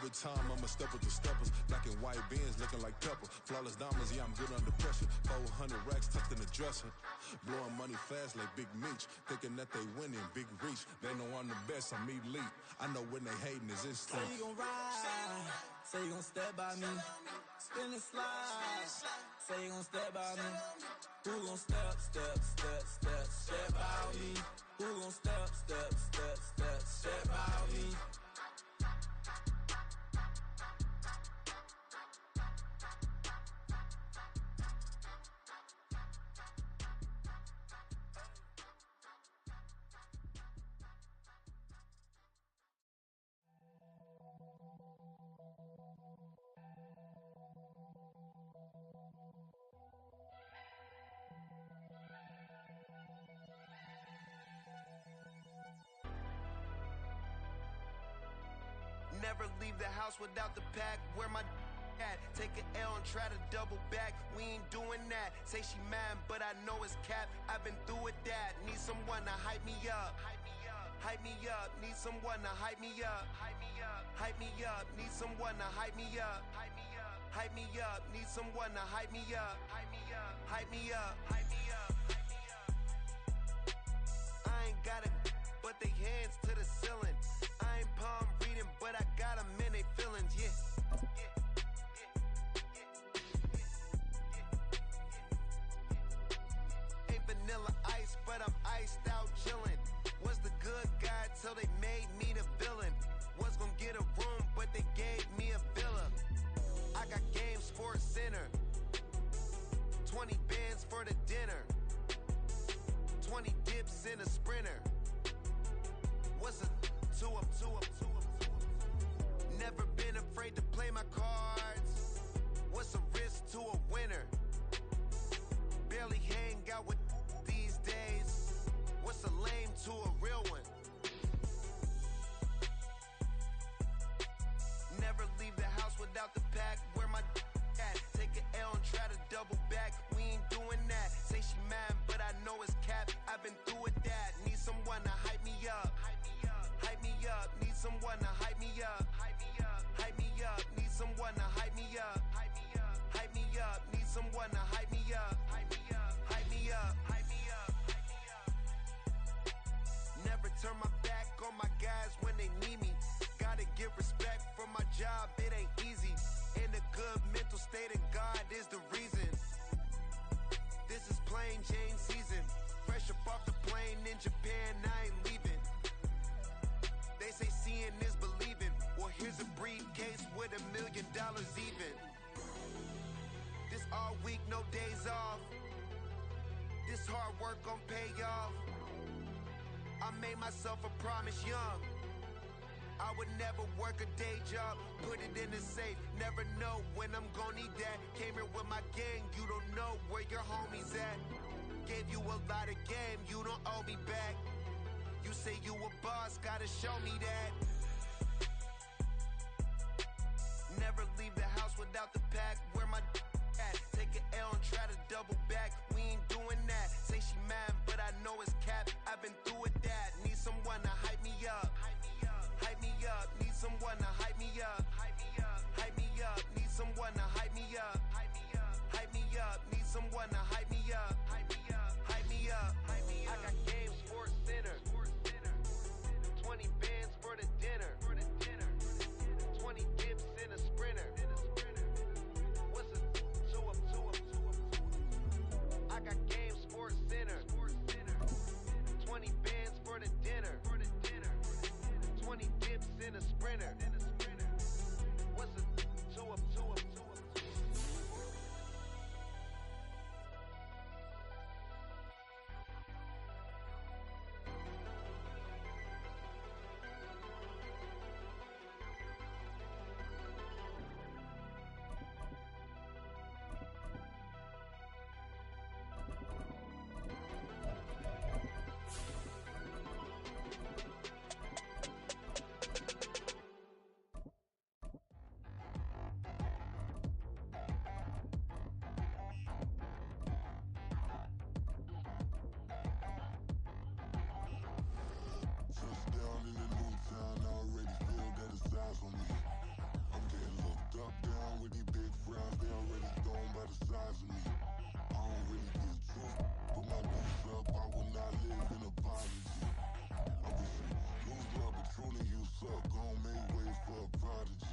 Every time I'ma step with the steppers, black and white beans looking like pepper. Flawless diamonds, yeah, I'm good under pressure. 400 racks tucked in the dresser. Blowing money fast like Big Meech, thinking that they winning, big reach. They know I'm the best, I'm elite. I know when they hating is instinct. Say you gon' ride, say you gon' step by me. Spin and slide, say you gon' step by me. Who gon' step by me? Who gon' step by me? Never leave the house without the pack. Where my at? Take an L and try to double back. We ain't doing that. Say she mad, but I know it's cap. I've been through with that. Need someone to hype me up. Hype me up. Need someone to hype me up. Hype me up. Need someone to hype me up. Hype me up. Need someone to hype me up. Hype me up. I ain't got it, but they hands to the ceiling. I ain't palm reading, but I got them in they feelings, yeah. Ain't vanilla ice, but I'm iced out chillin'. Was the good guy till they made me the villain. Was gonna get a room, but they gave me a villa. I got game Sports Center. 20 bands for the dinner. 20 dips in a Sprinter. What's a two up? Never been afraid to play my cards. What's a risk to a winner? Barely hang out with these days. What's a lame to a real one? Never leave the house without the pack. Where my at? Take an L and try to double back. We ain't doing that. Say she mad, but I know it's cap. I've been through with that. Need someone to hype me up. Hype me up. Need someone to hype me up. Hype me up. Need someone to hype me up. Hype me up. Need someone to hype me up. Hype me up. Never turn my back on my guys when they need me. Gotta get respect for my job, it ain't easy. In a good mental state, and God is the reason. This is plain Jane season. Fresh up off the plane in Japan, I ain't leaving. They say seeing is believing. Well, here's a briefcase with $1 million even. This all week, no days off. This hard work gon' pay off. I made myself a promise young. I would never work a day job, put it in the safe. Never know when I'm gon' need that. Came here with my gang, you don't know where your homies at. Gave you a lot of game, you don't owe me back. You say you a boss, gotta show me that. Never leave the house without the pack. Where my at? Take an L and try to double back. We ain't doing that. Say she mad, but I know it's cap. I've been through with that. Need someone to hype me up. Hype me up. Need someone to hype me up. Hype me up. Need someone to hype me up. Hype me up. Need someone to hype me up. Hype me up. I got game Sports Center. 20 bands for the dinner. 20 dips in a Sprinter. What's a two up? I got game Sports Center. by the size of me. I don't really get drunk, but my knees up, I will not live in apology. I wish you lose love, but truly you suck. Gon' make way for a prodigy.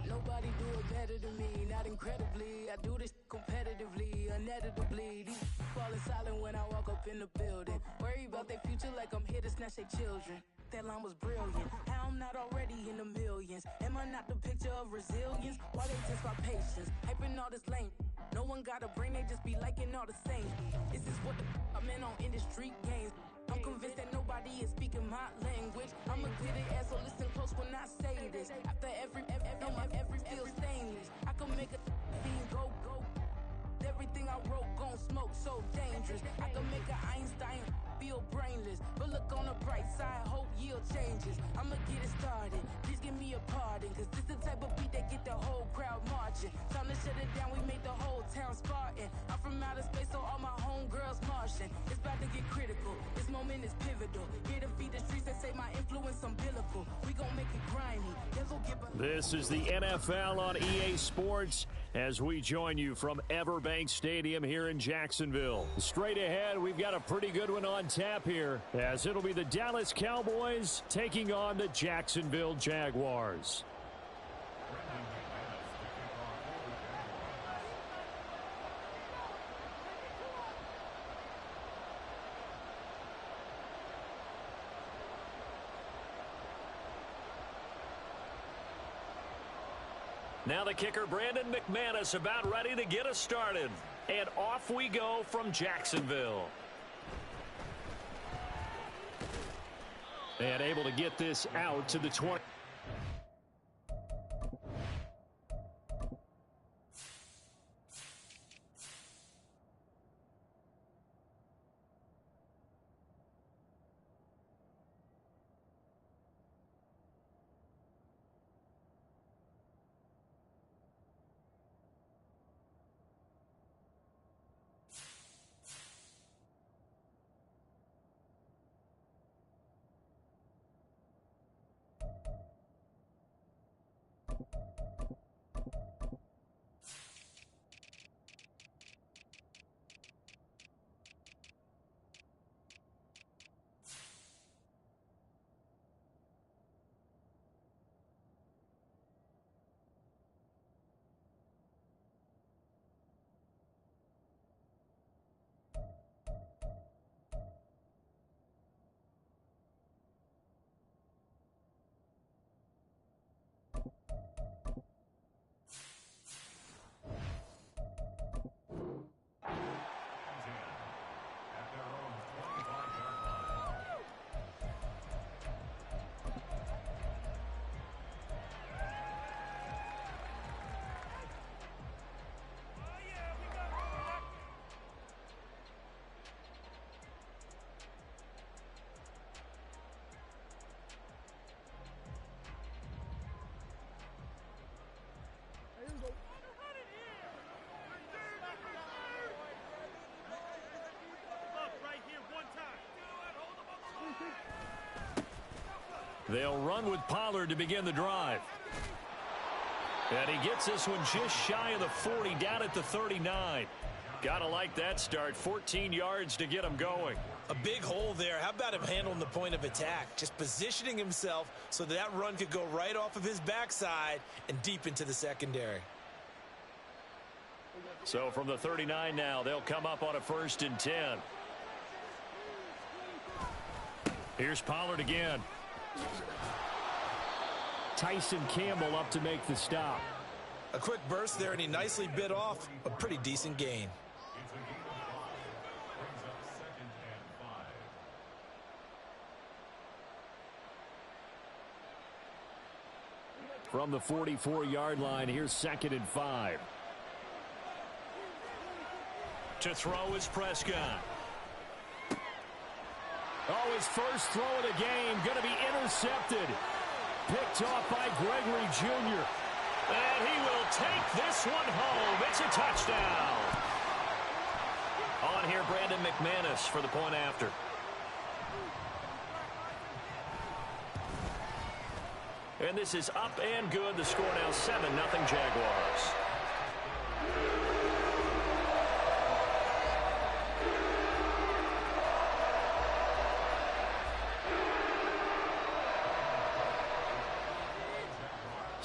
Nobody do it better than me, not incredibly. I do this competitively, uneditably. These falling silent when I walk up in the building. Worry about their future like I'm here to snatch their children. That line was brilliant. How I'm not already in the millions? Am I not the picture of resilience? Why they test my patience? Hyping all this lame. No one got a brain, they just be liking all the same. This is what the I'm in on industry games. I'm convinced that nobody is speaking my language. I'ma get it ass, so listen close when I say this. After every feel stainless. I can make a scene go. Everything I wrote gon' smoke, so dangerous. I can make an Einstein feel brainless. But look on the bright side, hope yield changes. I'ma get it started, please give me a pardon. Cause this the type of beat that get the whole crowd marching. Time to shut it down, we made the whole town Spartan. I'm from outer space, so all my homegirls Martian. It's about to get critical, this moment is pivotal. Here to feed the streets that say my influence umbilical. We gon' make it grimy, never give up. This is the NFL on EA Sports as we join you from Everbank Stadium here in Jacksonville. Straight ahead, we've got a pretty good one on tap here, as it'll be the Dallas Cowboys taking on the Jacksonville Jaguars. Now the kicker, Brandon McManus, about ready to get us started. And off we go from Jacksonville. And able to get this out to the 20. They'll run with Pollard to begin the drive. And he gets this one just shy of the 40, down at the 39. Gotta like that start. 14 yards to get him going. A big hole there. How about him handling the point of attack? Just positioning himself so that run could go right off of his backside and deep into the secondary. So from the 39 now, they'll come up on a 1st and 10. Here's Pollard again. Tyson Campbell up to make the stop. A quick burst there, and he nicely bit off a pretty decent gain. From the 44-yard line, here's 2nd and 5. To throw is Prescott. Oh, his first throw of the game going to be intercepted. Picked off by Gregory Jr. And he will take this one home. It's a touchdown. On here, Brandon McManus for the point after. And this is up and good. The score now 7-0 Jaguars.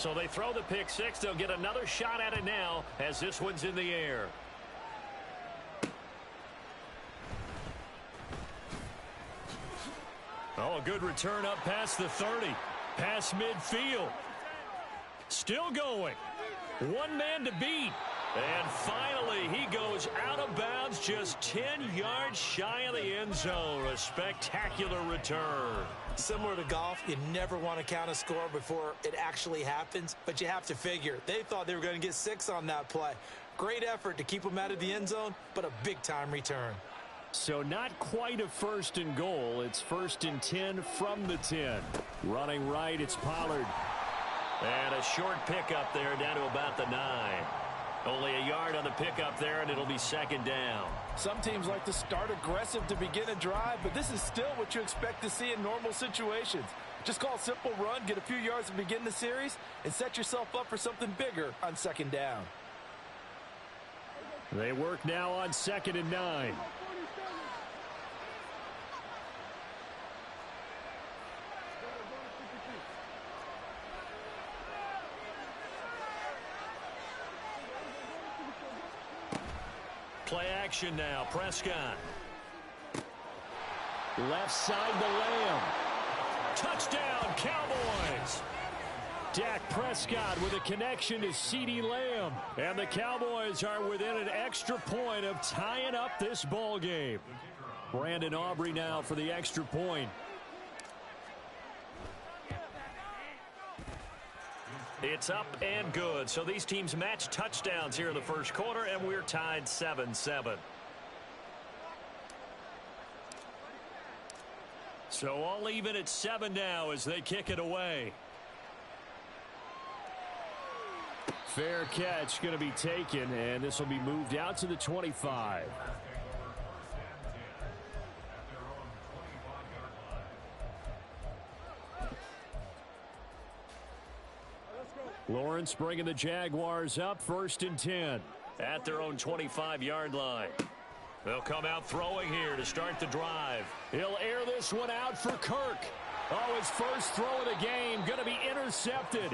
So they throw the pick six. They'll get another shot at it now as this one's in the air. Oh, a good return up past the 30. Past midfield. Still going. One man to beat. And finally, he goes out of bounds just 10 yards shy of the end zone. A spectacular return. Similar to golf, you never want to count a score before it actually happens, but you have to figure. They thought they were going to get 6 on that play. Great effort to keep them out of the end zone, but a big-time return. So not quite a 1st and goal. It's 1st and 10 from the 10. Running right, it's Pollard. And a short pickup there down to about the 9. Only a yard on the pickup there, and it'll be 2nd down. Some teams like to start aggressive to begin a drive, but this is still what you expect to see in normal situations. Just call a simple run, get a few yards to begin the series, and set yourself up for something bigger on 2nd down. They work now on 2nd and 9. Play action now. Prescott. Left side to Lamb. Touchdown, Cowboys. Dak Prescott with a connection to CeeDee Lamb. And the Cowboys are within an extra point of tying up this ball game. Brandon Aubrey now for the extra point. It's up and good. So these teams match touchdowns here in the first quarter, and we're tied 7-7. So all even at 7 now as they kick it away. Fair catch going to be taken, and this will be moved out to the 25. Lawrence bringing the Jaguars up 1st and 10 at their own 25-yard line. They'll come out throwing here to start the drive. He'll air this one out for Kirk. Oh, his first throw of the game going to be intercepted.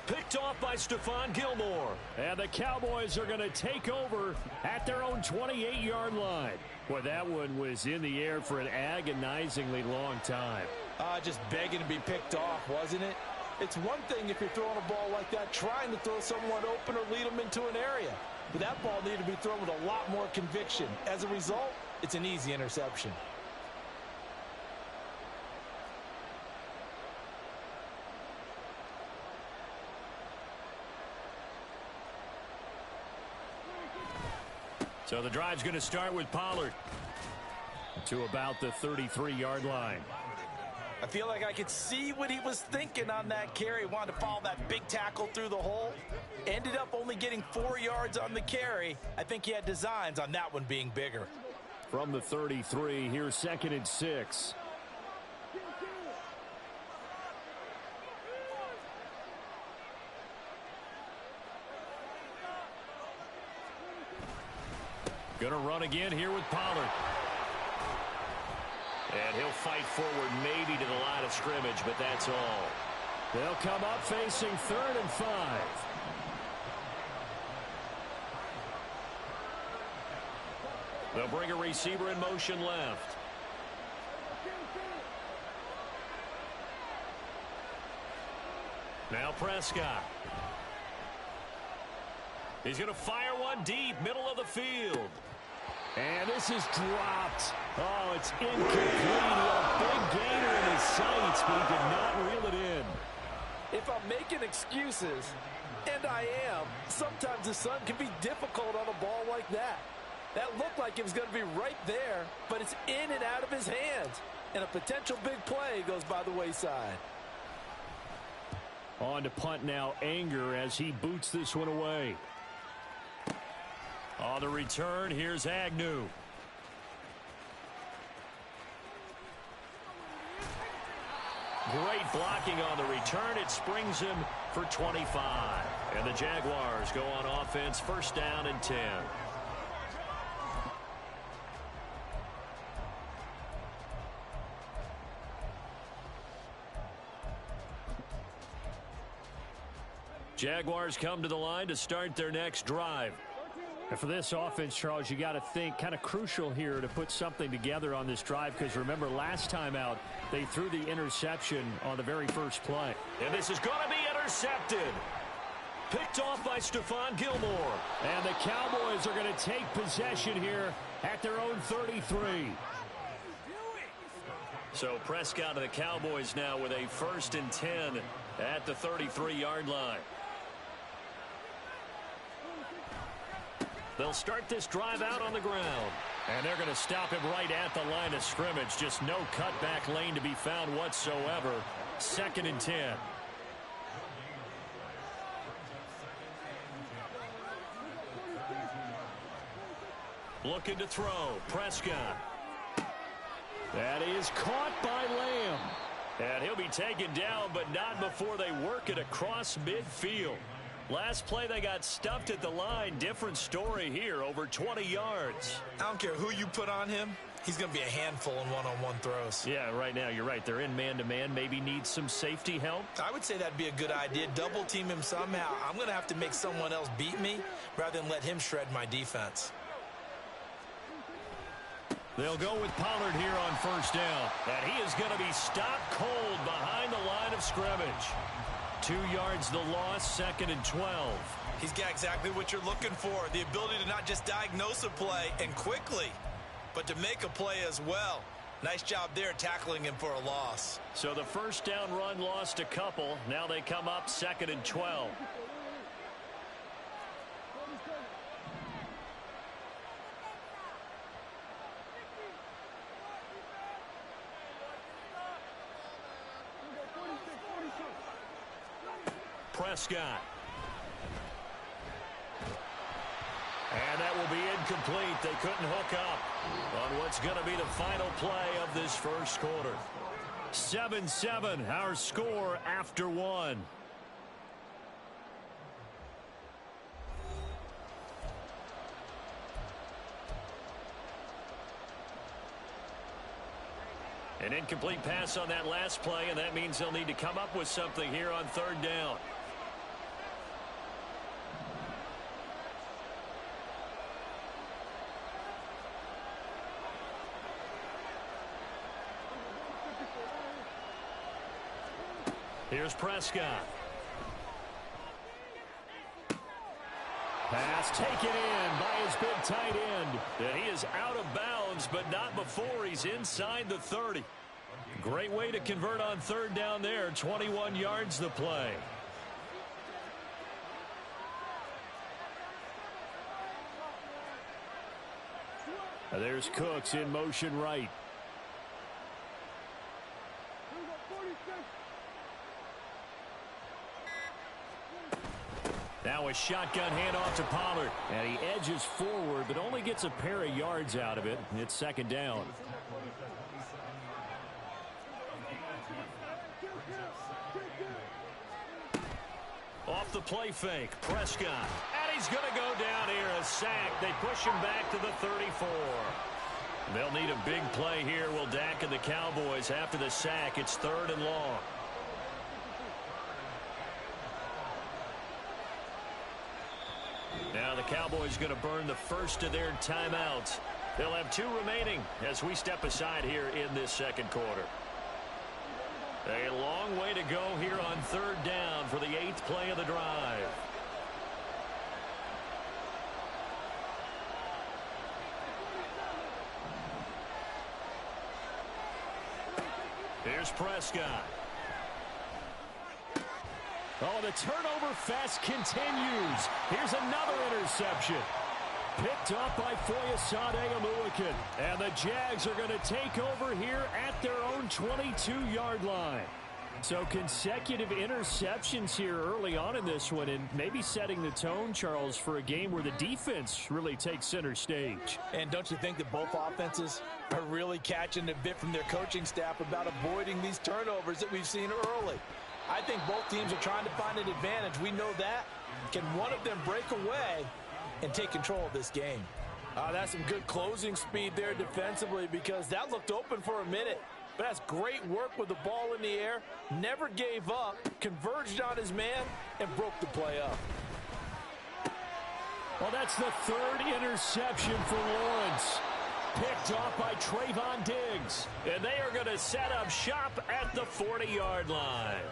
Picked off by Stephon Gilmore. And the Cowboys are going to take over at their own 28-yard line. Boy, that one was in the air for an agonizingly long time. Just begging to be picked off, wasn't it? It's one thing if you're throwing a ball like that, trying to throw someone open or lead them into an area. But that ball needed to be thrown with a lot more conviction. As a result, it's an easy interception. So the drive's going to start with Pollard to about the 33-yard line. I feel like I could see what he was thinking on that carry. Wanted to follow that big tackle through the hole. Ended up only getting 4 yards on the carry. I think he had designs on that one being bigger. From the 33, here's 2nd and 6. Going to run again here with Pollard. And he'll fight forward maybe to the line of scrimmage, but that's all. They'll come up facing 3rd and 5. They'll bring a receiver in motion left. Now Prescott. He's going to fire one deep, middle of the field. And this is dropped. Oh, it's incomplete. He had a big gainer in his sights, but he did not reel it in. If I'm making excuses, and I am, sometimes the sun can be difficult on a ball like that. That looked like it was going to be right there, but it's in and out of his hands. And a potential big play goes by the wayside. On to punt now, Anger, as he boots this one away. On the return, here's Agnew. Great blocking on the return. It springs him for 25. And the Jaguars go on offense, 1st down and 10. Jaguars come to the line to start their next drive. And for this offense, Charles, you got to think kind of crucial here to put something together on this drive, because remember last time out they threw the interception on the very first play. And this is going to be intercepted. Picked off by Stephon Gilmore. And the Cowboys are going to take possession here at their own 33. So Prescott and the Cowboys now with a 1st and 10 at the 33-yard line. They'll start this drive out on the ground. And they're going to stop him right at the line of scrimmage. Just no cutback lane to be found whatsoever. 2nd and 10. Looking to throw. Prescott. That is caught by Lamb. And he'll be taken down, but not before they work it across midfield. Last play they got stuffed at the line. Different story here, over 20 yards. I don't care who you put on him. He's going to be a handful in one-on-one throws. Yeah, right now you're right. They're in man-to-man. Maybe need some safety help. I would say that'd be a good idea. Double team him somehow. I'm going to have to make someone else beat me rather than let him shred my defense. They'll go with Pollard here on 1st down. And he is going to be stopped cold behind the line of scrimmage. 2 yards the loss, 2nd and 12. He's got exactly what you're looking for. The ability to not just diagnose a play and quickly, but to make a play as well. Nice job there tackling him for a loss. So the 1st down run lost a couple. Now they come up 2nd and 12. Prescott. And that will be incomplete. They couldn't hook up on what's going to be the final play of this 1st quarter. 7-7, our score after 1. An incomplete pass on that last play, and that means they'll need to come up with something here on 3rd down. Here's Prescott. Pass taken in by his big tight end. And he is out of bounds, but not before he's inside the 30. Great way to convert on 3rd down there. 21 yards the play. There's Cooks in motion right. Now a shotgun handoff to Pollard. And he edges forward, but only gets a pair of yards out of it. It's 2nd down. Off the play fake, Prescott. And he's going to go down here, a sack. They push him back to the 34. They'll need a big play here, will Dak and the Cowboys. After the sack, it's 3rd and long. Now the Cowboys going to burn the first of their timeouts. They'll have 2 remaining as we step aside here in this 2nd quarter. A long way to go here on 3rd down for the 8th play of the drive. Here's Prescott. Oh, the turnover fest continues. Here's another interception. Picked up by Foyesade Aluakin. And the Jags are going to take over here at their own 22-yard line. So consecutive interceptions here early on in this one, and maybe setting the tone, Charles, for a game where the defense really takes center stage. And don't you think that both offenses are really catching a bit from their coaching staff about avoiding these turnovers that we've seen early? I think both teams are trying to find an advantage. We know that. Can one of them break away and take control of this game? That's some good closing speed there defensively, because that looked open for a minute. But that's great work with the ball in the air. Never gave up, converged on his man, and broke the play up. Well, that's the third interception for Lawrence. Picked off by Trayvon Diggs. And they are going to set up shop at the 40-yard line.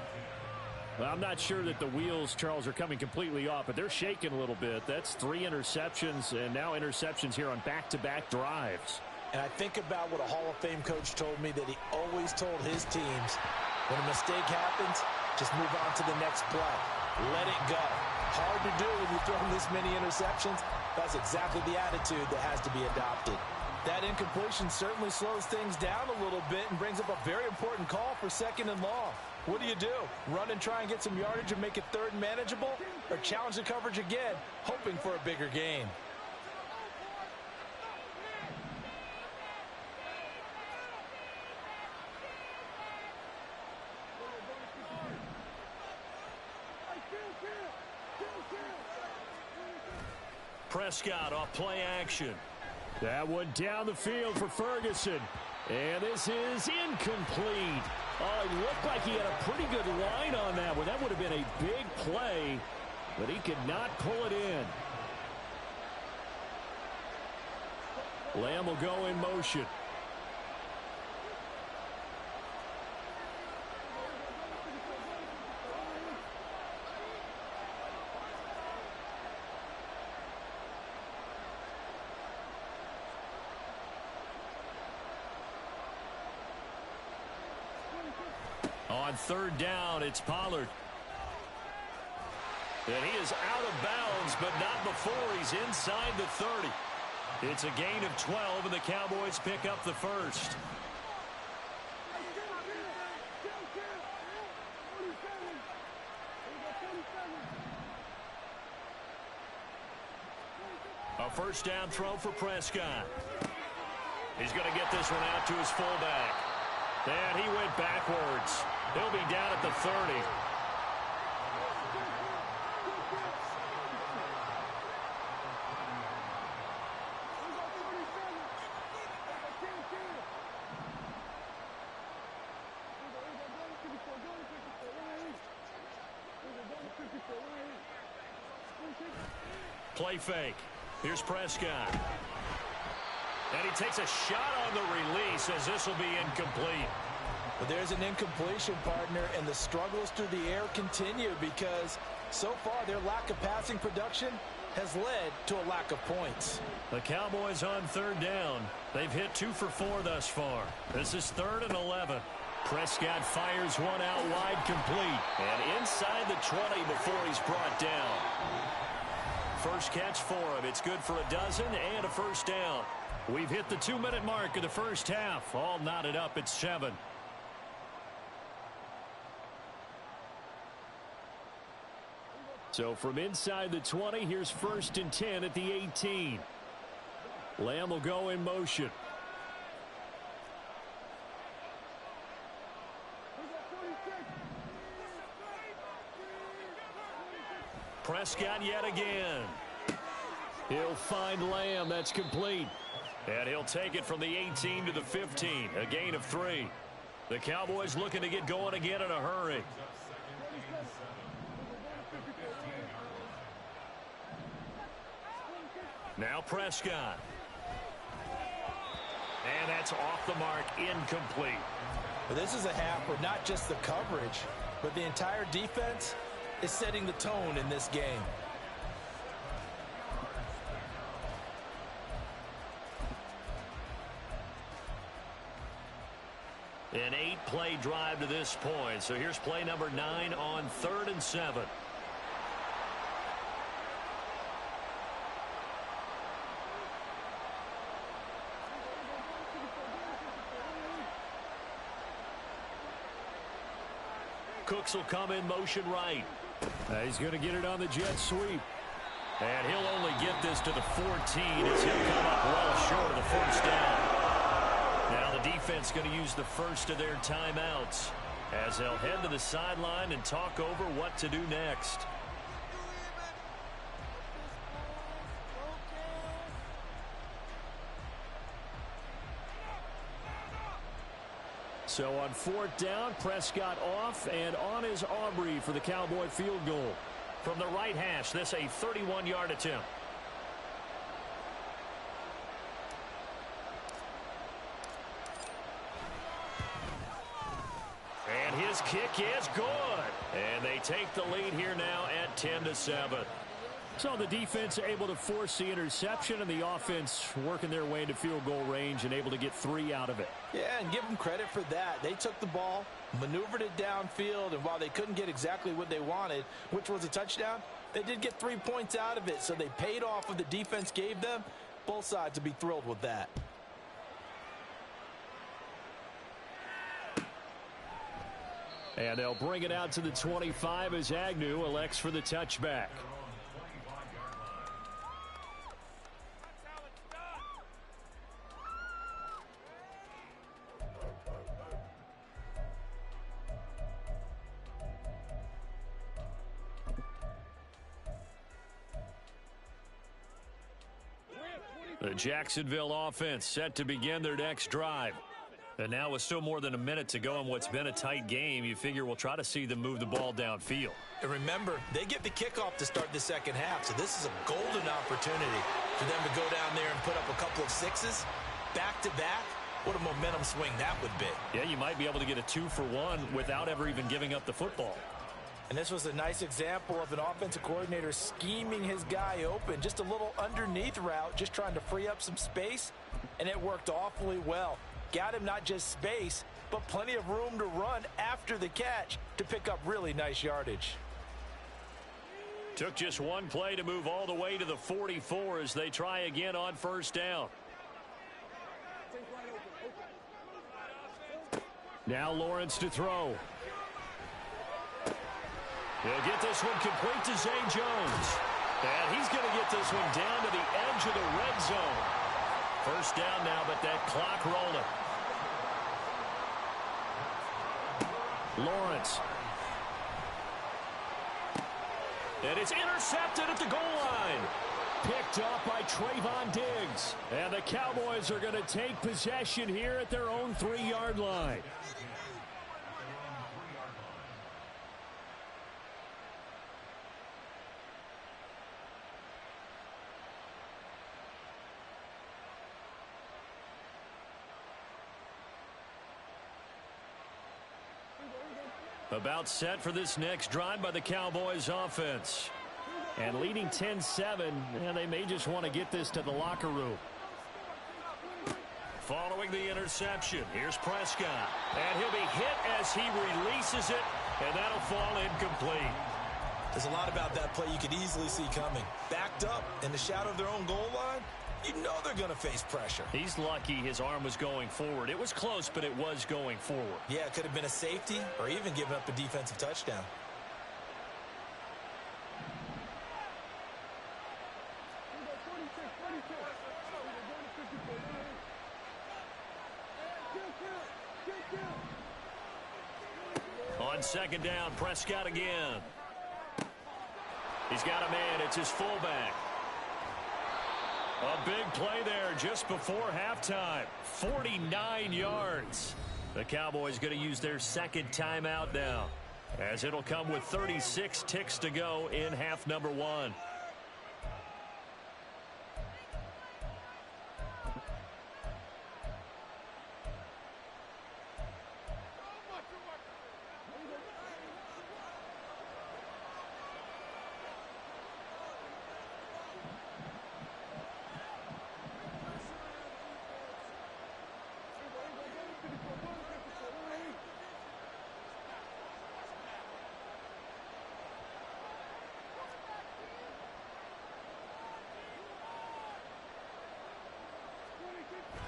Well, I'm not sure that the wheels, Charles, are coming completely off, but they're shaking a little bit. That's 3 interceptions, and now interceptions here on back-to-back drives. And I think about what a Hall of Fame coach told me that he always told his teams, when a mistake happens, just move on to the next play. Let it go. Hard to do when you throw this many interceptions. That's exactly the attitude that has to be adopted. That incompletion certainly slows things down a little bit and brings up a very important call for 2nd and long. What do? Run and try and get some yardage and make it 3rd and manageable? Or challenge the coverage again, hoping for a bigger gain? Prescott off play action. That one down the field for Ferguson. And this is incomplete. Oh, it looked like he had a pretty good line on that one. That would have been a big play, but he could not pull it in. Lamb will go in motion. On 3rd down, it's Pollard. And he is out of bounds, but not before he's inside the 30. It's a gain of 12, and the Cowboys pick up the first. A 1st down throw for Prescott. He's going to get this one out to his fullback. And he went backwards. He'll be down at the 30. Play fake. Here's Prescott. And he takes a shot on the release as this will be incomplete. But there's an incompletion, partner, and the struggles through the air continue because so far their lack of passing production has led to a lack of points. The Cowboys on 3rd down. They've hit 2 for 4 thus far. This is 3rd and 11. Prescott fires one out wide, complete. And inside the 20 before he's brought down. First catch for him. It's good for a dozen and a 1st down. We've hit the 2-minute mark of the first half. All knotted up at 7. So from inside the 20, here's 1st and 10 at the 18. Lamb will go in motion. Prescott yet again. He'll find Lamb. That's complete. And he'll take it from the 18 to the 15. A gain of 3. The Cowboys looking to get going again in a hurry. Now Prescott. And that's off the mark, incomplete. This is a half where not just the coverage, but the entire defense is setting the tone in this game. An 8-play drive to this point. So here's play number 9 on 3rd and 7. Cooks will come in motion right. He's going to get it on the jet sweep. And he'll only get this to the 14 as he'll come up well short of the 1st down. Now the defense going to use the first of their timeouts as they'll head to the sideline and talk over what to do next. So on fourth down, Prescott off, and on is Aubrey for the Cowboy field goal. From the right hash, this a 31-yard attempt. And his kick is good. And they take the lead here now at 10-7. So the defense able to force the interception, and the offense working their way into field goal range and able to get 3 out of it. Yeah, and give them credit for that. They took the ball, maneuvered it downfield, and while they couldn't get exactly what they wanted, which was a touchdown, they did get 3 points out of it, so they paid off what the defense gave them. Both sides would be thrilled with that. And they'll bring it out to the 25 as Agnew elects for the touchback. The Jacksonville offense set to begin their next drive. And now with still more than a minute to go in what's been a tight game, you figure we'll try to see them move the ball downfield. And remember, they get the kickoff to start the second half, so this is a golden opportunity for them to go down there and put up a couple of sixes back-to-back. What a momentum swing that would be. Yeah, you might be able to get a 2-for-1 without ever even giving up the football. And this was a nice example of an offensive coordinator scheming his guy open. Just a little underneath route, just trying to free up some space, and it worked awfully well. Got him not just space, but plenty of room to run after the catch to pick up really nice yardage. Took just one play to move all the way to the 44 as they try again on first down. Now Lawrence to throw. He'll get this one complete to Zay Jones. And he's going to get this one down to the edge of the red zone. First down now, but that clock rolling. Lawrence. And it's intercepted at the goal line. Picked up by Trayvon Diggs. And the Cowboys are going to take possession here at their own 3-yard line. About set for this next drive by the Cowboys offense. And leading 10-7, and they may just want to get this to the locker room. Following the interception, here's Prescott. And he'll be hit as he releases it, and that'll fall incomplete. There's a lot about that play you could easily see coming. Backed up in the shadow of their own goal line, you know they're going to face pressure. He's lucky his arm was going forward. It was close, but it was going forward. Yeah, it could have been a safety or even given up a defensive touchdown. On second down, Prescott again. He's got a man. It's his fullback. A big play there just before halftime. 49 yards. The Cowboys going to use their second timeout now, as it'll come with 36 ticks to go in half number 1.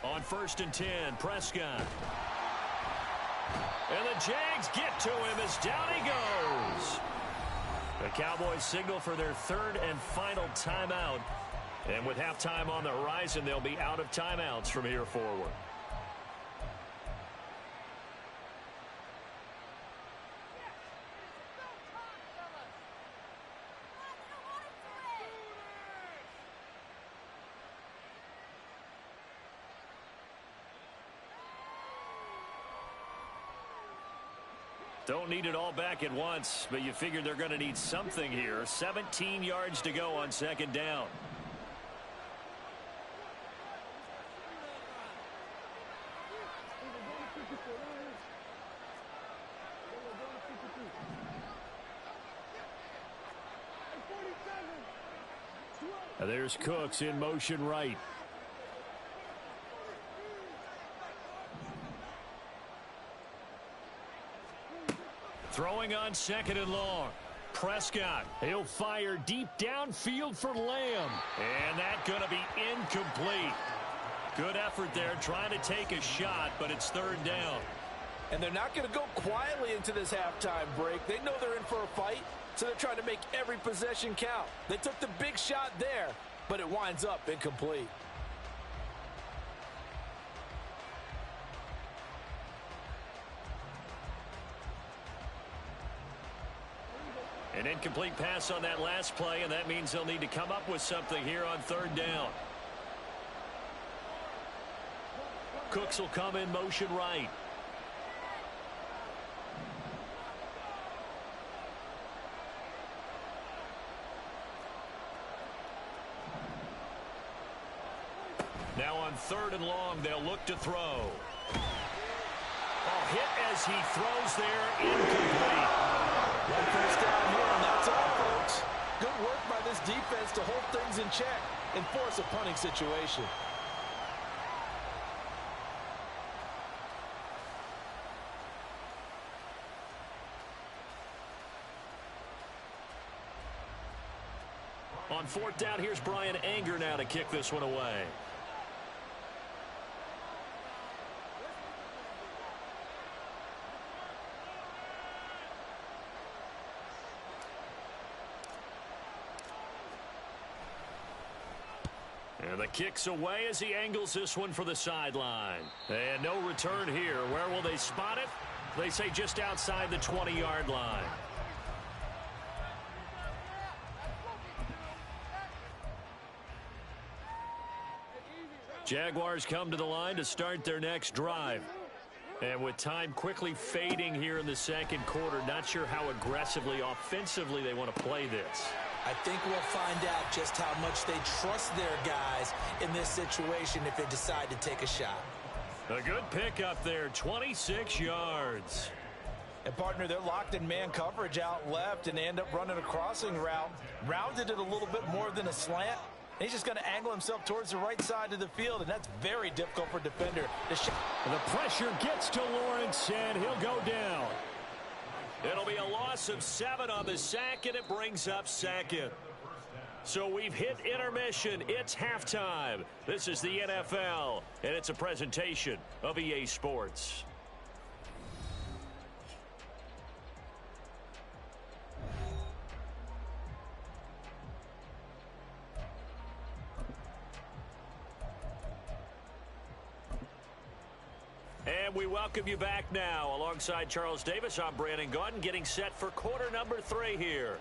On 1st and 10, Prescott. And the Jags get to him as down he goes. The Cowboys signal for their third and final timeout. And with halftime on the horizon, they'll be out of timeouts from here forward. Don't need it all back at once, but you figure they're going to need something here. 17 yards to go on second down. There's Cooks in motion right. Throwing on second and long. Prescott, he'll fire deep downfield for Lamb. And that's going to be incomplete. Good effort there trying to take a shot, but it's third down. And they're not going to go quietly into this halftime break. They know they're in for a fight, so they're trying to make every possession count. They took the big shot there, but it winds up incomplete. An incomplete pass on that last play, and that means they'll need to come up with something here on third down. Cooks will come in motion right. Now on third and long, they'll look to throw. Oh, hit as he throws there, incomplete. One first down here, and that's all, folks. Good work by this defense to hold things in check and force a punting situation. On fourth down, here's Brian Anger now to kick this one away. And the kick's away as he angles this one for the sideline. And no return here. Where will they spot it? They say just outside the 20-yard line. Jaguars come to the line to start their next drive. And with time quickly fading here in the second quarter, not sure how aggressively, offensively they want to play this. I think we'll find out just how much they trust their guys in this situation if they decide to take a shot. A good pickup there, 26 yards. And, partner, they're locked in man coverage out left, and they end up running a crossing route. Rounded it a little bit more than a slant. And he's just going to angle himself towards the right side of the field, and that's very difficult for a defender. The pressure gets to Lawrence, and he'll go down. It'll be a loss of 7 on the sack, and it brings up second. So we've hit intermission. It's halftime. This is the NFL, and it's a presentation of EA Sports. And we welcome you back now. Alongside Charles Davis, I'm Brandon Gaudin, getting set for quarter number 3 here.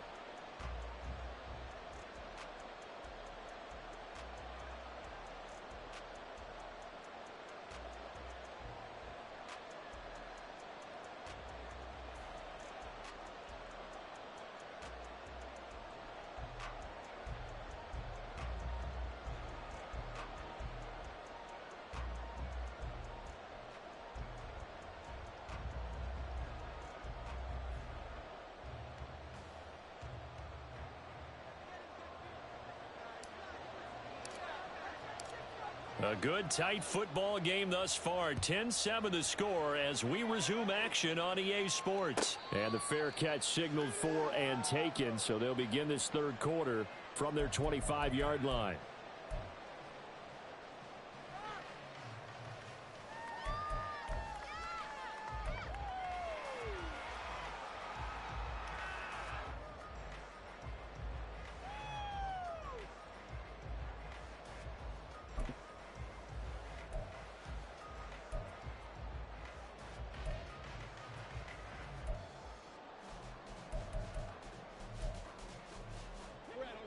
A good, tight football game thus far. 10-7 the score as we resume action on EA Sports. And the fair catch signaled for and taken, so they'll begin this third quarter from their 25-yard line.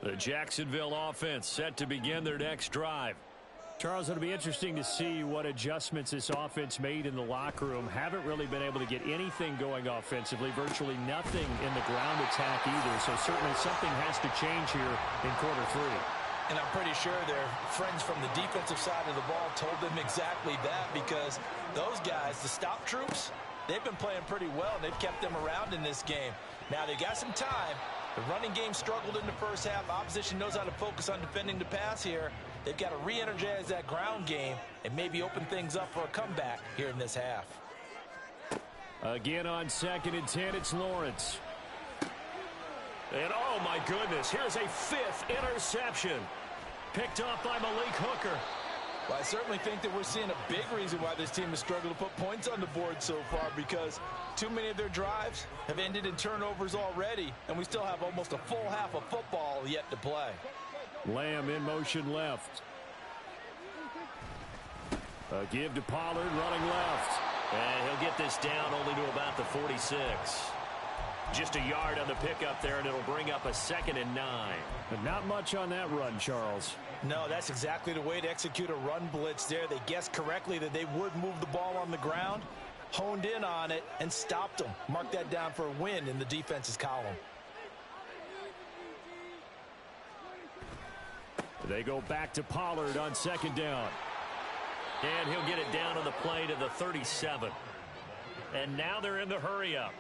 The Jacksonville offense set to begin their next drive. Charles, it'll be interesting to see what adjustments this offense made in the locker room. Haven't really been able to get anything going offensively, virtually nothing in the ground attack either. So certainly something has to change here in quarter three. And I'm pretty sure their friends from the defensive side of the ball told them exactly that, because those guys, the stop troops, they've been playing pretty well, and they've kept them around in this game. Now they got some time. The running game struggled in the first half. Opposition knows how to focus on defending the pass here. They've got to re-energize that ground game and maybe open things up for a comeback here in this half. Again on 2nd and 10, it's Lawrence. And oh my goodness, here's a 5th interception. Picked off by Malik Hooker. Well, I certainly think that we're seeing a big reason why this team has struggled to put points on the board so far, because too many of their drives have ended in turnovers already, and we still have almost a full half of football yet to play. Lamb in motion left. A give to Pollard running left. And he'll get this down only to about the 46. Just a yard on the pickup there, and it'll bring up a 2nd and 9. But not much on that run, Charles. No, that's exactly the way to execute a run blitz there. They guessed correctly that they would move the ball on the ground, honed in on it, and stopped them. Mark that down for a win in the defense's column. They go back to Pollard on 2nd down. And he'll get it down on the play to the 37. And now they're in the hurry-up.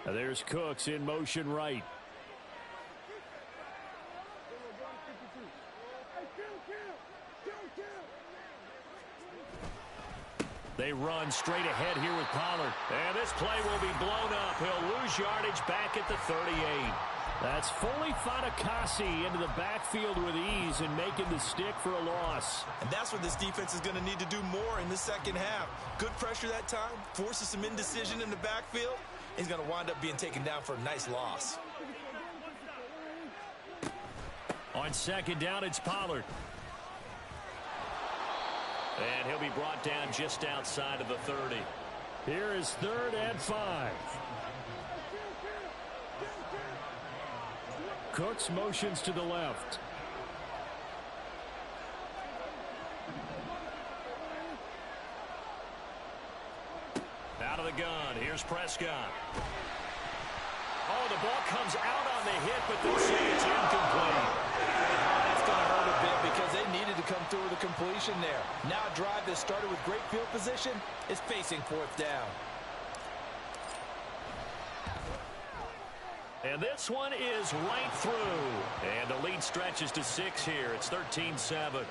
There's Cooks in motion right. They run straight ahead here with Pollard. And this play will be blown up. He'll lose yardage back at the 38. That's fully Fatukasi into the backfield with ease and making the stick for a loss. And that's what this defense is going to need to do more in the second half. Good pressure that time, forces some indecision in the backfield. He's going to wind up being taken down for a nice loss. On 2nd down, it's Pollard. And he'll be brought down just outside of the 30. Here is 3rd and 5. Cooks motions to the left. Out of the gun, here's Prescott. Oh, the ball comes out on the hit, but they'll say it's incomplete. That's going to hurt a bit because they needed to come through with a completion there. Now a drive that started with great field position is facing 4th down. And this one is right through. And the lead stretches to 6 here. It's 13-7.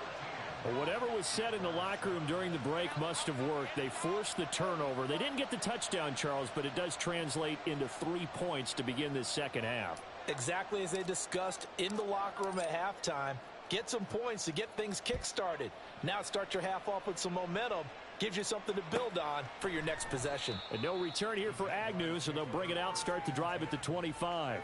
Well, whatever was said in the locker room during the break must have worked. They forced the turnover. They didn't get the touchdown, Charles, but it does translate into 3 points to begin this second half. Exactly as they discussed in the locker room at halftime. Get some points to get things kick-started. Now start your half off with some momentum. Gives you something to build on for your next possession. And no return here for Agnew, so they'll bring it out, start the drive at the 25.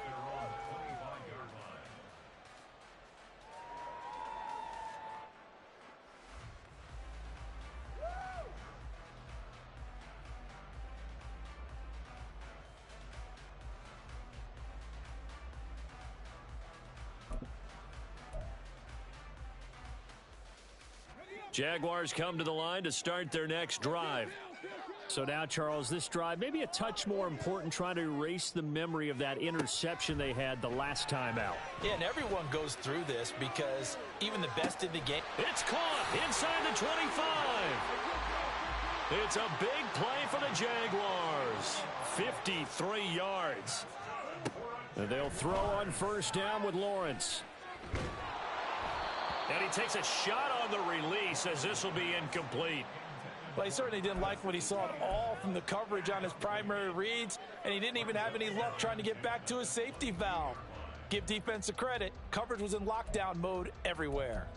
Jaguars come to the line to start their next drive. So now, Charles, this drive maybe a touch more important, trying to erase the memory of that interception they had the last time out. Yeah, and everyone goes through this because even the best in the game. It's caught inside the 25. It's a big play for the Jaguars. 53 yards. And they'll throw on 1st down with Lawrence. And he takes a shot on the release as this will be incomplete. Well, he certainly didn't like what he saw at all from the coverage on his primary reads, and he didn't even have any luck trying to get back to his safety valve. Give defense a credit. Coverage was in lockdown mode everywhere.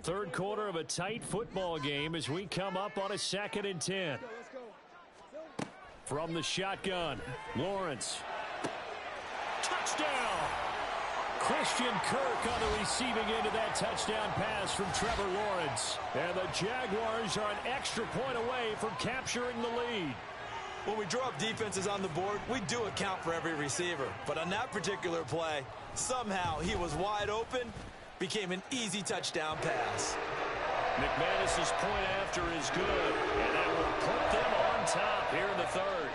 Third quarter of a tight football game as we come up on a 2nd and 10. From the shotgun, Lawrence. Touchdown! Christian Kirk on the receiving end of that touchdown pass from Trevor Lawrence. And the Jaguars are an extra point away from capturing the lead. When we draw up defenses on the board, we do account for every receiver. But on that particular play, somehow he was wide open, became an easy touchdown pass. McManus's point after is good, and that will put them on top here in the third.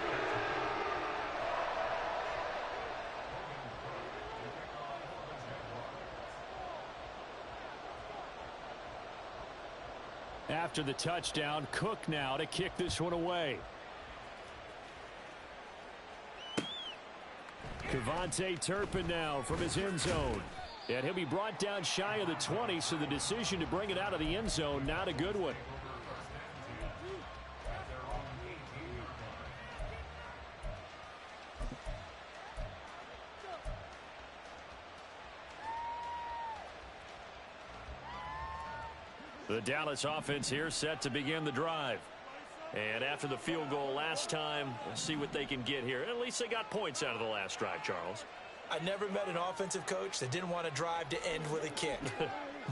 After the touchdown, Cook now to kick this one away. Kevontae Turpin now from his end zone. And he'll be brought down shy of the 20, so the decision to bring it out of the end zone, not a good one. The Dallas offense here set to begin the drive. And after the field goal last time, we'll see what they can get here. At least they got points out of the last drive, Charles. I never met an offensive coach that didn't want to drive to end with a kick.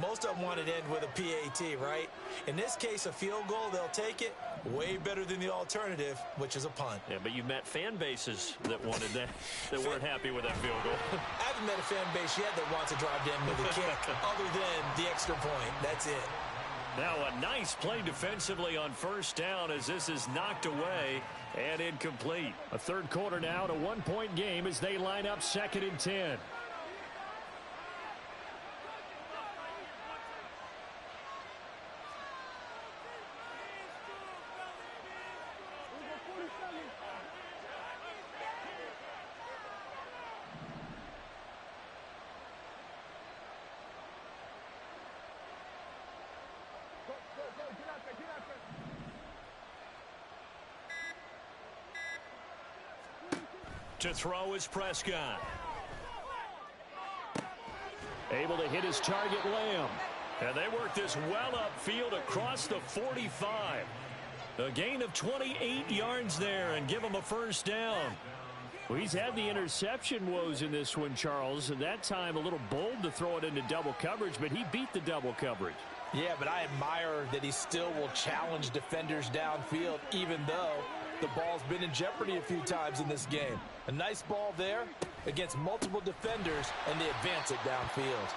Most of them wanted to end with a PAT, right? In this case, a field goal, they'll take it. Way better than the alternative, which is a punt. Yeah, but you met fan bases that wanted that, that weren't happy with that field goal. I haven't met a fan base yet that wants to drive to end with a kick, other than the extra point. That's it. Now a nice play defensively on first down as this is knocked away and incomplete. A third quarter now, to 1-point game as they line up 2nd and 10. To throw is Prescott. Able to hit his target, Lamb. And they work this well upfield across the 45. A gain of 28 yards there and give him a first down. Well, he's had the interception woes in this one, Charles, and that time a little bold to throw it into double coverage, but he beat the double coverage. Yeah, but I admire that he still will challenge defenders downfield, even though the ball's been in jeopardy a few times in this game. A nice ball there against multiple defenders, and they advance it downfield.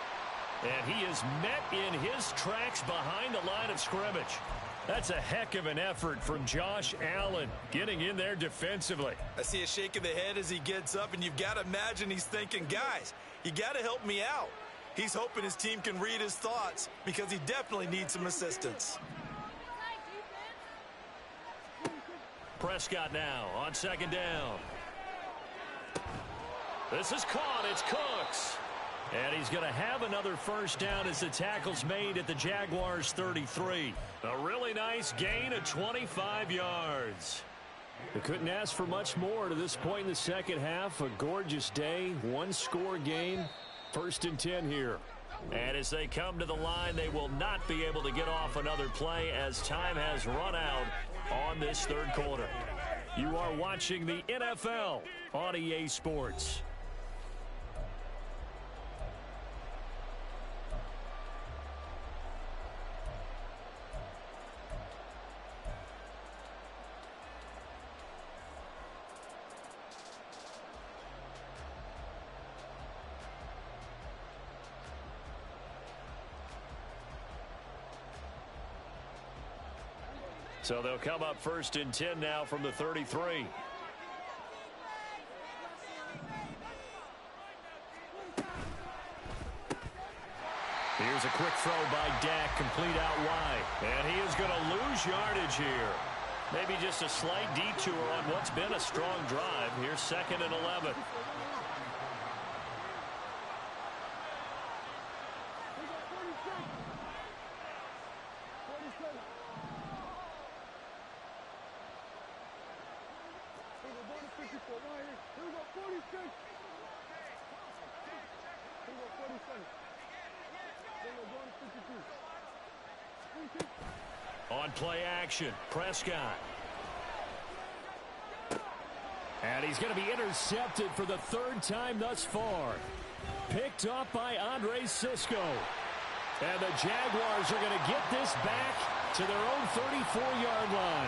And he is met in his tracks behind the line of scrimmage. That's a heck of an effort from Josh Allen getting in there defensively. I see a shake of the head as he gets up, and you've got to imagine he's thinking, guys, you got to help me out. He's hoping his team can read his thoughts because he definitely needs some assistance. Prescott now on 2nd down. This is caught. It's Cooks. And he's going to have another first down as the tackle's made at the Jaguars' 33. A really nice gain of 25 yards. They couldn't ask for much more to this point in the second half. A gorgeous day, one-score game. 1st and 10 here. And as they come to the line, they will not be able to get off another play as time has run out on this third quarter. You are watching the NFL on EA Sports. So they'll come up 1st and 10 now from the 33. Here's a quick throw by Dak, complete out wide. And he is going to lose yardage here. Maybe just a slight detour on what's been a strong drive. Here's 2nd and 11. On play action, Prescott. And he's going to be intercepted for the 3rd time thus far. Picked up by Andre Sisco. And the Jaguars are going to get this back to their own 34-yard line.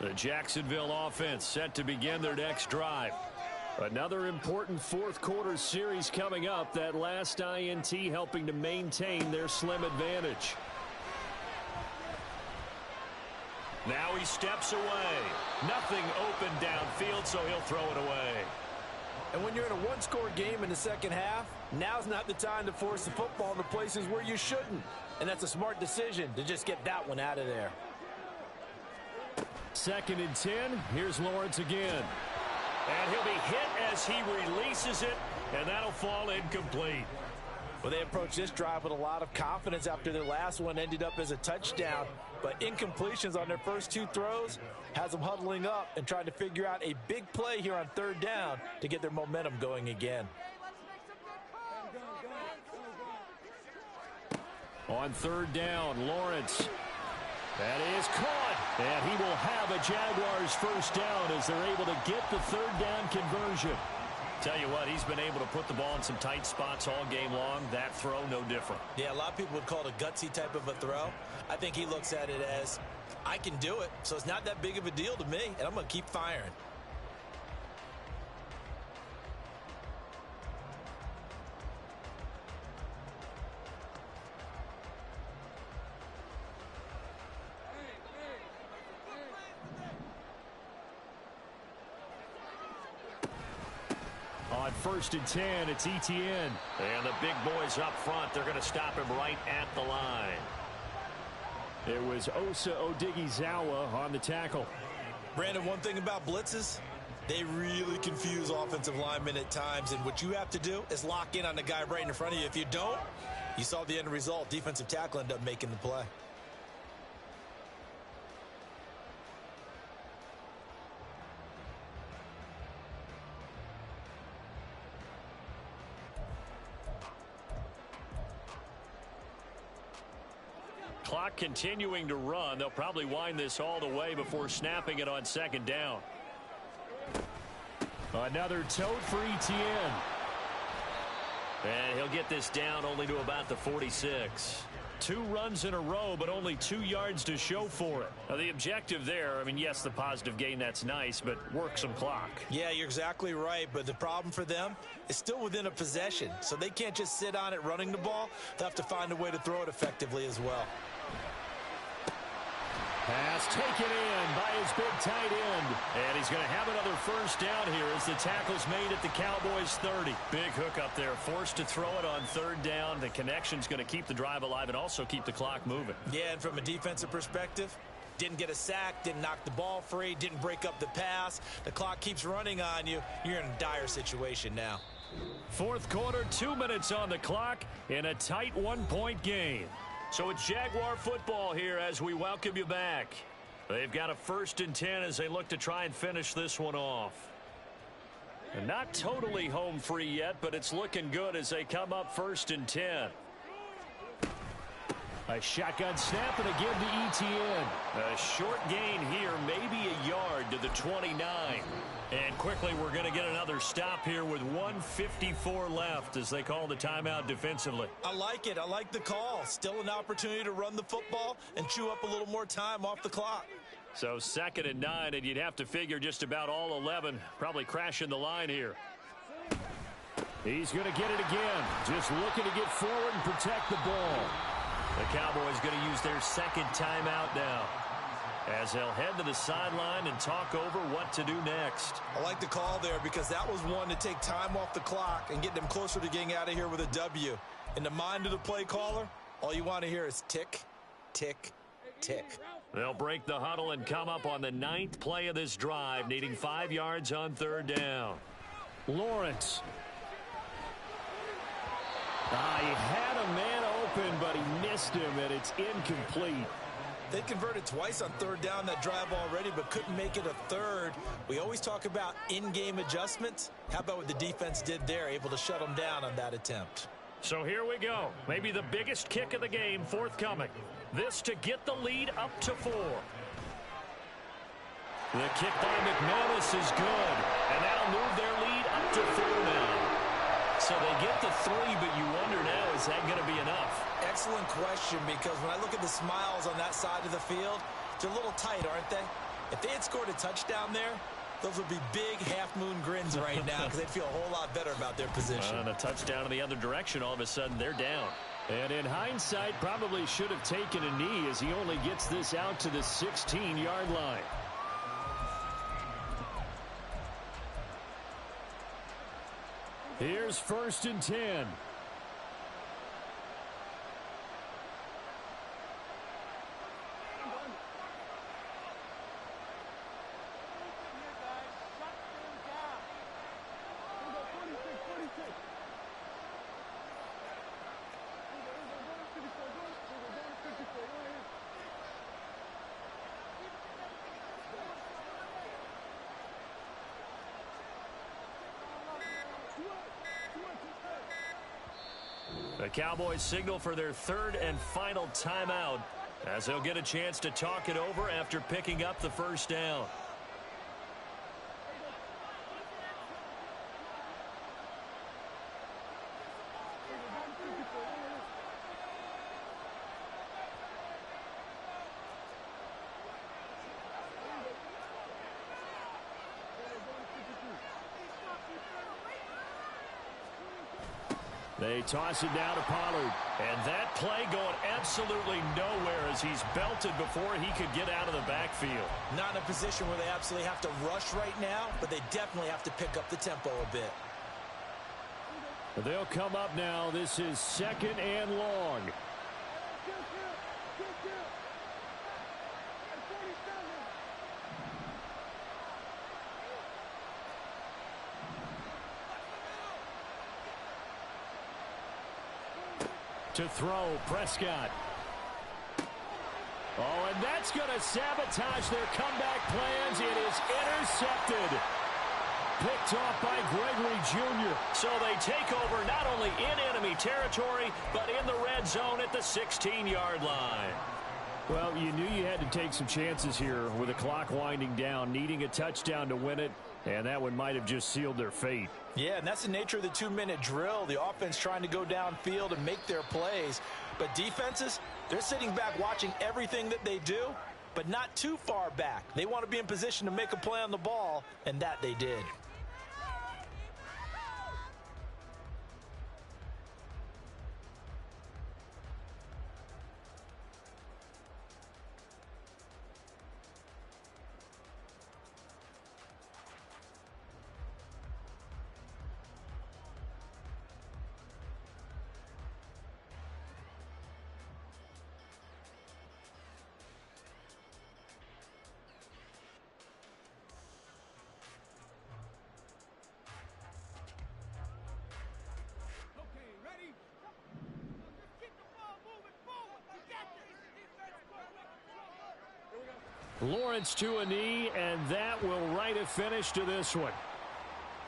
The Jacksonville offense set to begin their next drive. Another important fourth-quarter series coming up. That last INT helping to maintain their slim advantage. Now he steps away. Nothing open downfield, so he'll throw it away. And when you're in a one-score game in the second half, now's not the time to force the football in the places where you shouldn't. And that's a smart decision to just get that one out of there. 2nd and 10. Here's Lawrence again. And he'll be hit as he releases it, and that'll fall incomplete. Well, they approached this drive with a lot of confidence after their last one ended up as a touchdown. But incompletions on their first 2 throws has them huddling up and trying to figure out a big play here on 3rd down to get their momentum going again. On 3rd down, Lawrence. That is caught, and he will have a Jaguars first down as they're able to get the 3rd down conversion. Tell you what, he's been able to put the ball in some tight spots all game long. That throw, no different. Yeah, a lot of people would call it a gutsy type of a throw. I think he looks at it as, I can do it, so it's not that big of a deal to me, and I'm going to keep firing. On 1st and 10, it's Etienne. And the big boys up front, they're going to stop him right at the line. It was Osa Odighizuwa on the tackle. Brandon, one thing about blitzes, they really confuse offensive linemen at times, and what you have to do is lock in on the guy right in front of you. If you don't, you saw the end result. Defensive tackle ended up making the play. Clock continuing to run. They'll probably wind this all the way before snapping it on 2nd down. Another tote for Etienne. And he'll get this down only to about the 46. 2 runs in a row, but only 2 yards to show for it. Now, the objective there, I mean, yes, the positive gain, that's nice, but work some clock. Yeah, you're exactly right, but the problem for them is still within a possession, so they can't just sit on it running the ball. They'll have to find a way to throw it effectively as well. Pass taken in by his big tight end. And he's going to have another first down here as the tackle's made at the Cowboys 30. Big hook up there, forced to throw it on 3rd down. The connection's going to keep the drive alive and also keep the clock moving. Yeah, and from a defensive perspective, didn't get a sack, didn't knock the ball free, didn't break up the pass. The clock keeps running on you. You're in a dire situation now. 4th quarter, 2 minutes on the clock in a tight 1-point game. So it's Jaguar football here as we welcome you back. They've got a 1st and 10 as they look to try and finish this one off. And not totally home free yet, but it's looking good as they come up 1st and 10. A shotgun snap and again to Etienne. A short gain here, maybe a yard to the 29. And quickly we're going to get another stop here with 1:54 left as they call the timeout defensively. I like it. I like the call. Still an opportunity to run the football and chew up a little more time off the clock. So 2nd and 9, and you'd have to figure just about all 11 probably crashing the line here. He's going to get it again. Just looking to get forward and protect the ball. The Cowboys going to use their 2nd timeout now as they'll head to the sideline and talk over what to do next. I like the call there because that was one to take time off the clock and get them closer to getting out of here with a W. In the mind of the play caller, all you want to hear is tick, tick, tick. They'll break the huddle and come up on the 9th play of this drive, needing 5 yards on 3rd down. Lawrence. He had a man open, but he missed him, and it's incomplete. They converted twice on 3rd down that drive already, but couldn't make it a 3rd. We always talk about in-game adjustments. How about what the defense did there, able to shut them down on that attempt? So here we go. Maybe the biggest kick of the game forthcoming. This to get the lead up to 4. The kick by McManus is good, and that'll move their lead up to 4 now. So they get the 3, but you wonder now, is that going to be enough? Excellent question, because when I look at the smiles on that side of the field, they're a little tight, aren't they? If they had scored a touchdown there, those would be big half-moon grins right now because they'd feel a whole lot better about their position. And a touchdown in the other direction, all of a sudden they're down. And in hindsight, probably should have taken a knee as he only gets this out to the 16-yard line. Here's 1st and 10. The Cowboys signal for their 3rd and final timeout as they'll get a chance to talk it over after picking up the 1st down. They toss it down to Pollard. And that play going absolutely nowhere as he's belted before he could get out of the backfield. Not in a position where they absolutely have to rush right now, but they definitely have to pick up the tempo a bit. They'll come up now. This is 2nd and long. To throw, Prescott. Oh, and that's going to sabotage their comeback plans. It is intercepted. Picked off by Gregory Jr. So they take over not only in enemy territory, but in the red zone at the 16-yard line. Well, you knew you had to take some chances here with the clock winding down, needing a touchdown to win it, and that one might have just sealed their fate. Yeah, and that's the nature of the 2-minute drill. The offense trying to go downfield and make their plays. But defenses, they're sitting back watching everything that they do, but not too far back. They want to be in position to make a play on the ball, and that they did. Lawrence to a knee, and that will write a finish to this one.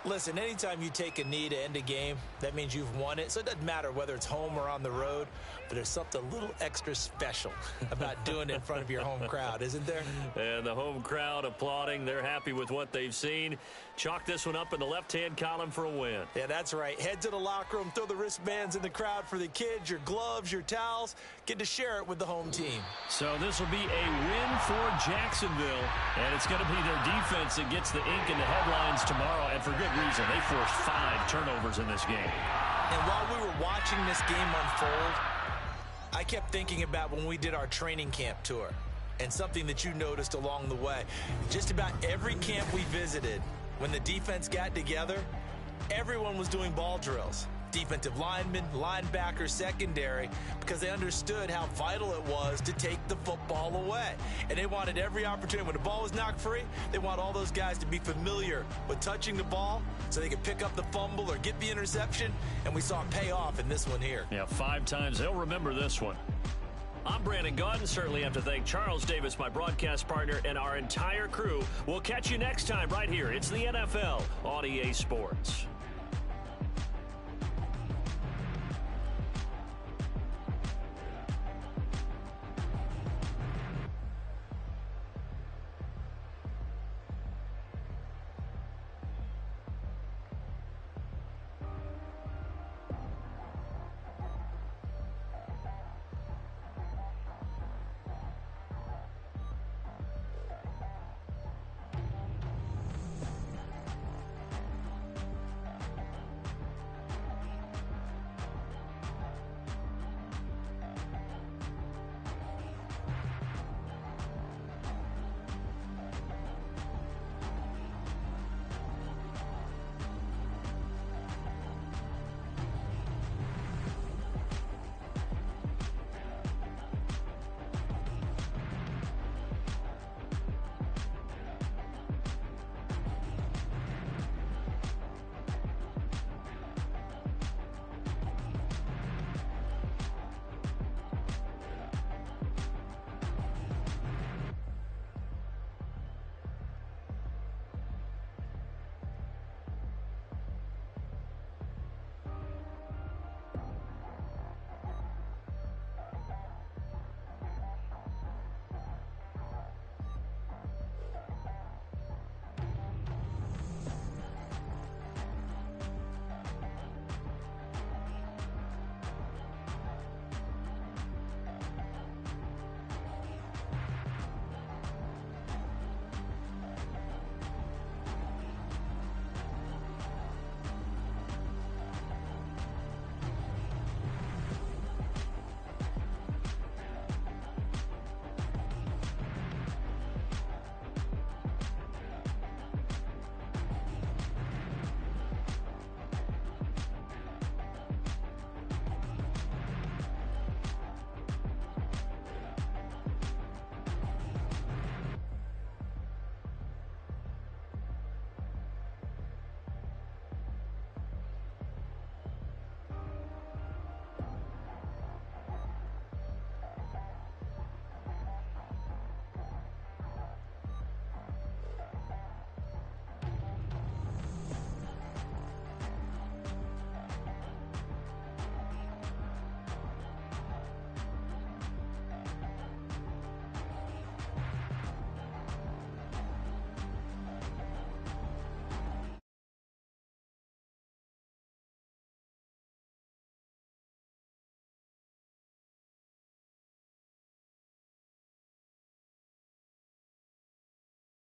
Listen, anytime you take a knee to end a game, that means you've won it. So it doesn't matter whether it's home or on the road, but there's something a little extra special about doing it in front of your home crowd, isn't there? And the home crowd applauding. They're happy with what they've seen. Chalk this one up in the left-hand column for a win. Yeah, that's right. Head to the locker room, throw the wristbands in the crowd for the kids, your gloves, your towels. Get to share it with the home team. So this will be a win for Jacksonville, and it's going to be their defense that gets the ink in the headlines tomorrow, and for good reason. They forced 5 turnovers in this game. And while we were watching this game unfold, I kept thinking about when we did our training camp tour and something that you noticed along the way. Just about every camp we visited, when the defense got together, everyone was doing ball drills. Defensive linemen, linebackers, secondary, because they understood how vital it was to take the football away. And they wanted every opportunity. When the ball was knocked free, they want all those guys to be familiar with touching the ball so they could pick up the fumble or get the interception. And we saw it pay off in this one here. Yeah, 5 times. They'll remember this one. I'm Brandon Gaudin. Certainly have to thank Charles Davis, my broadcast partner, and our entire crew. We'll catch you next time right here. It's the NFL on EA Sports.